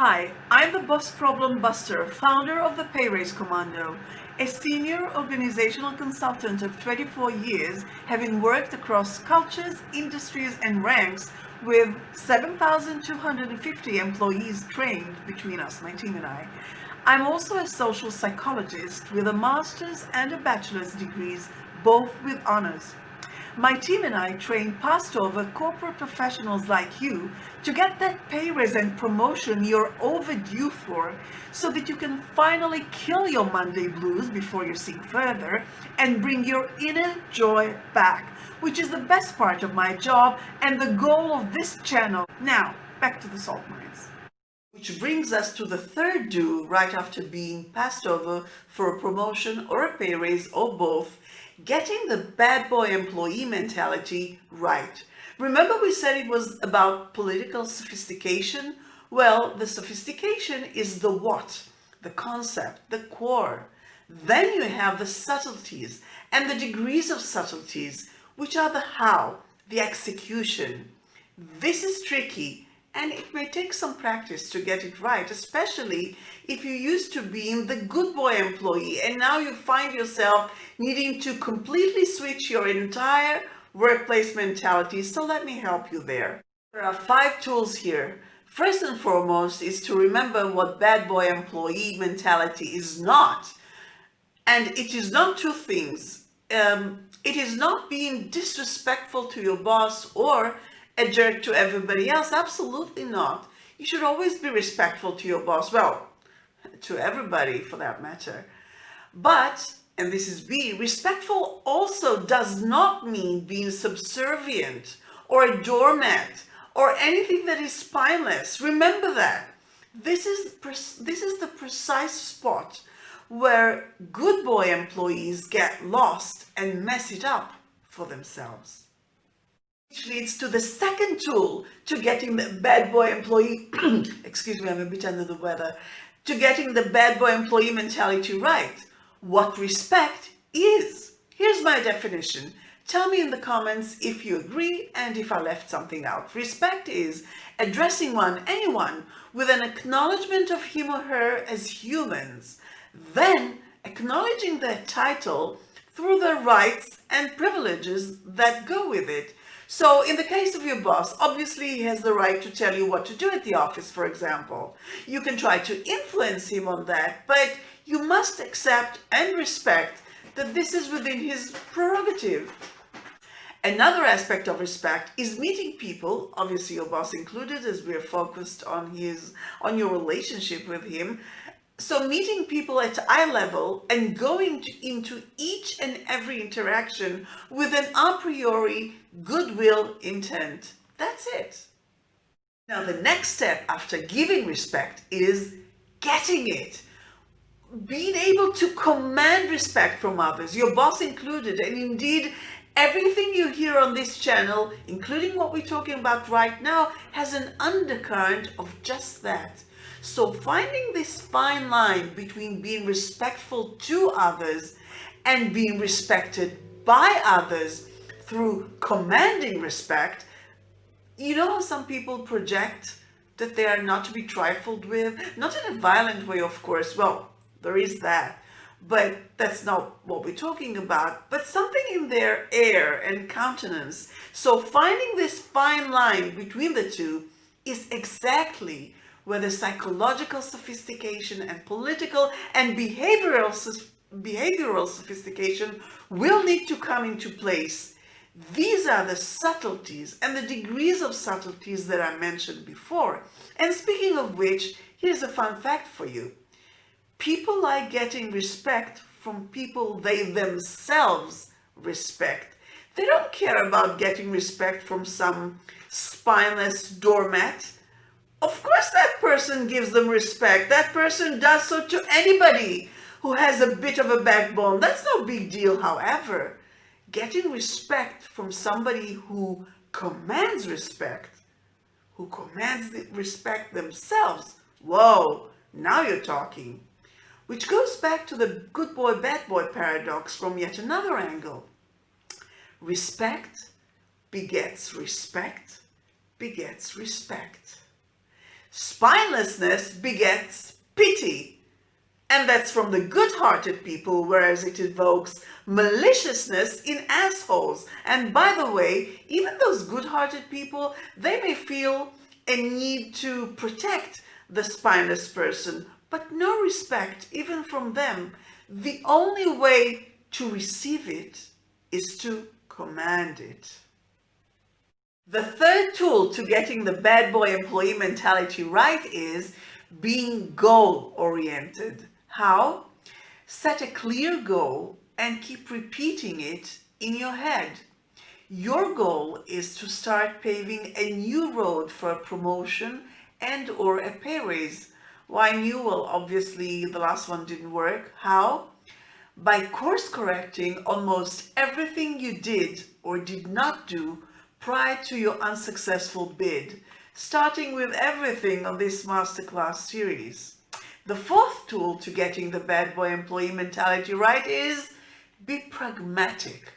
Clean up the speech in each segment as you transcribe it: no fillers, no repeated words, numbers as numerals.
Hi, I'm the Boss Problem Buster, founder of the Pay Raise Commando, a senior organizational consultant of 24 years, having worked across cultures, industries, and ranks with 7,250 employees trained between us, my team and I. I'm also a social psychologist with a master's and a bachelor's degrees, both with honors. My team and I train passed over corporate professionals like you to get that pay raise and promotion you're overdue for so that you can finally kill your Monday blues before you sink further and bring your inner joy back, which is the best part of my job and the goal of this channel. Now, back to the salt mines. Which brings us to the third do right after being passed over for a promotion or a pay raise or both: getting the bad boy employee mentality right. Remember we said it was about political sophistication? Well, the sophistication is the what, the concept, the core. Then you have the subtleties and the degrees of subtleties, which are the how, the execution. This is tricky, and it may take some practice to get it right, especially if you used to being the good boy employee and now you find yourself needing to completely switch your entire workplace mentality. So let me help you there. There are 5 tools here. First and foremost is to remember what bad boy employee mentality is not. And it is not two things. It is not being disrespectful to your boss or a jerk to everybody else. Absolutely not. You should always be respectful to your boss. Well, to everybody for that matter. But, and this is B, respectful also does not mean being subservient or a doormat or anything that is spineless. Remember that. This is the precise spot where good boy employees get lost and mess it up for themselves. Which leads to the second tool to getting the bad boy employee, excuse me, I'm a bit under the weather, to getting the bad boy employee mentality right. What respect is. Here's my definition. Tell me in the comments if you agree and if I left something out. Respect is addressing anyone, with an acknowledgement of him or her as humans, then acknowledging their title through the rights and privileges that go with it. So in the case of your boss, obviously he has the right to tell you what to do at the office, for example. You can try to influence him on that, but you must accept and respect that this is within his prerogative. Another aspect of respect is meeting people, obviously your boss included, as we're focused on your relationship with him. So meeting people at eye level and going into each and every interaction with an a priori goodwill intent. That's it. Now the next step after giving respect is getting it. Being able to command respect from others, your boss included, and indeed everything you hear on this channel, including what we're talking about right now, has an undercurrent of just that. So finding this fine line between being respectful to others and being respected by others through commanding respect. You know how some people project that they are not to be trifled with? Not in a violent way, of course. Well, there is that. But that's not what we're talking about. But something in their air and countenance. So finding this fine line between the two is exactly where the psychological sophistication and political and behavioral sophistication will need to come into place. These are the subtleties and the degrees of subtleties that I mentioned before. And speaking of which, here's a fun fact for you. People like getting respect from people they themselves respect. They don't care about getting respect from some spineless doormat. Of course that person gives them respect. That person does so to anybody who has a bit of a backbone. That's no big deal. However, getting respect from somebody who commands respect, respect themselves, whoa, now you're talking. Which goes back to the good boy, bad boy paradox from yet another angle. Respect begets respect begets respect. Spinelessness begets pity, and that's from the good-hearted people, whereas it evokes maliciousness in assholes. And by the way, even those good-hearted people, they may feel a need to protect the spineless person, but no respect even from them. The only way to receive it is to command it. The third tool to getting the bad boy employee mentality right is being goal-oriented. How? Set a clear goal and keep repeating it in your head. Your goal is to start paving a new road for a promotion and or a pay raise. Why new? Well, obviously the last one didn't work. How? By course correcting almost everything you did or did not do prior to your unsuccessful bid, starting with everything on this masterclass series. The fourth tool to getting the bad boy employee mentality right is be pragmatic.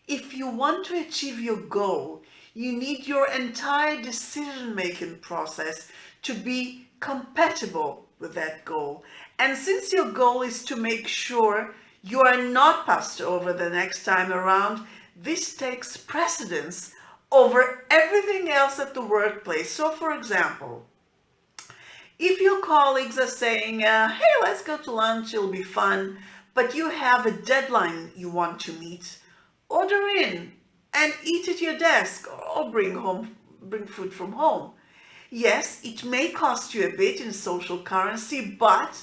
If you want to achieve your goal, you need your entire decision-making process to be compatible with that goal. And since your goal is to make sure you are not passed over the next time around, this takes precedence over everything else at the workplace. So for example, if your colleagues are saying, hey, let's go to lunch, it'll be fun, but you have a deadline you want to meet, order in and eat at your desk or bring food from home. Yes, it may cost you a bit in social currency, but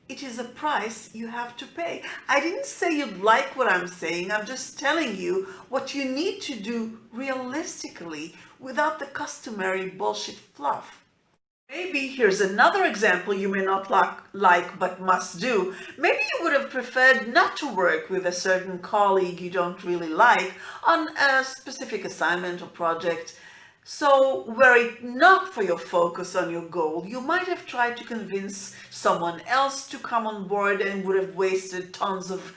it is a price you have to pay. I didn't say you'd like what I'm saying. I'm just telling you what you need to do realistically without the customary bullshit fluff. Maybe here's another example you may not like but must do. Maybe you would have preferred not to work with a certain colleague you don't really like on a specific assignment or project. So were it not for your focus on your goal, you might have tried to convince someone else to come on board and would have wasted tons of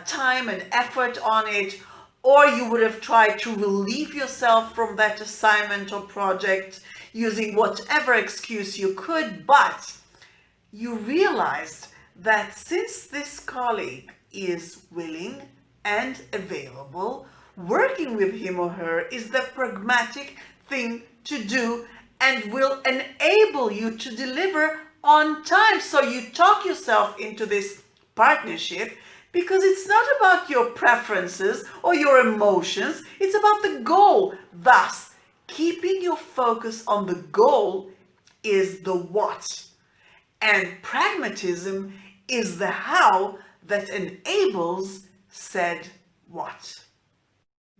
time and effort on it, or you would have tried to relieve yourself from that assignment or project using whatever excuse you could, but you realized that since this colleague is willing and available, working with him or her is the pragmatic thing to do and will enable you to deliver on time. So you talk yourself into this partnership because it's not about your preferences or your emotions, it's about the goal. Thus, keeping your focus on the goal is the what, and pragmatism is the how that enables said what.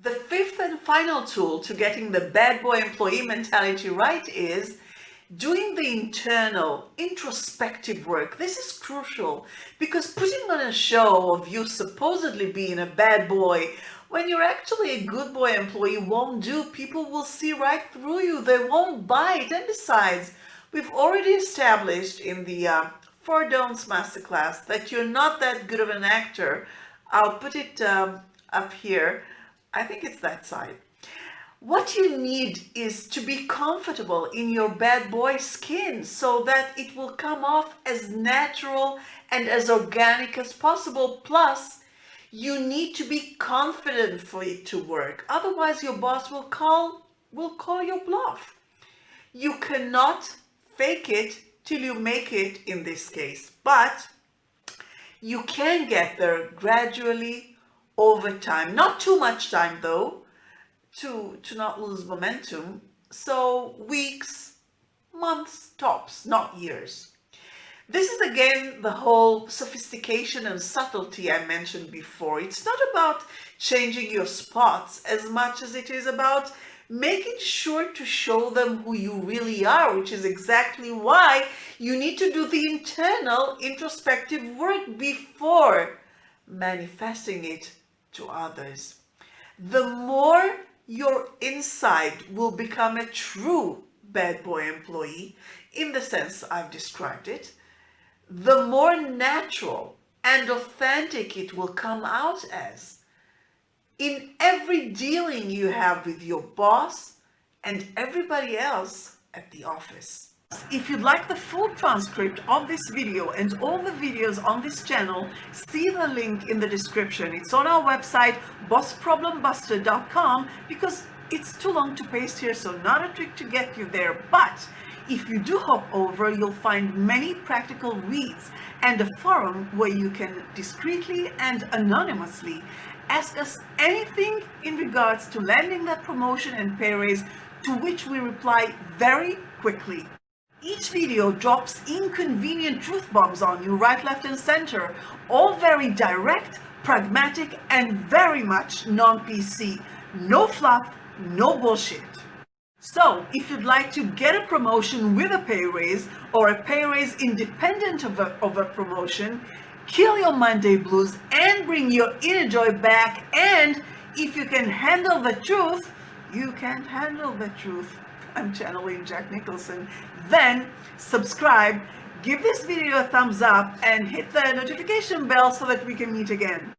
The fifth and final tool to getting the bad boy employee mentality right is doing the internal, introspective work. This is crucial because putting on a show of you supposedly being a bad boy when you're actually a good boy employee won't do. People will see right through you. They won't buy it. And besides, we've already established in the 4 Don'ts Masterclass that you're not that good of an actor. I'll put it up here. I think it's that side. What you need is to be comfortable in your bad boy skin so that it will come off as natural and as organic as possible. Plus, you need to be confident for it to work. Otherwise, your boss will call your bluff. You cannot fake it till you make it in this case, but you can get there gradually over time. Not too much time though, to not lose momentum. So weeks, months tops, not years. This is again the whole sophistication and subtlety I mentioned before. It's not about changing your spots as much as it is about making sure to show them who you really are, which is exactly why you need to do the internal introspective work before manifesting it to others. The more your inside will become a true bad boy employee, in the sense I've described it, the more natural and authentic it will come out as in every dealing you have with your boss and everybody else at the office. If you'd like the full transcript of this video and all the videos on this channel, see the link in the description. It's on our website, bossproblembuster.com, because it's too long to paste here, so not a trick to get you there. But if you do hop over, you'll find many practical reads and a forum where you can discreetly and anonymously ask us anything in regards to landing that promotion and pay raise, to which we reply very quickly. Each video drops inconvenient truth bombs on you, right, left, and center, all very direct, pragmatic, and very much non-PC. No fluff, no bullshit. So, if you'd like to get a promotion with a pay raise, or a pay raise independent of a promotion, kill your Monday blues and bring your inner joy back, and if you can handle the truth, you can't handle the truth. I'm channeling Jack Nicholson. Then subscribe, give this video a thumbs up, and hit the notification bell so that we can meet again.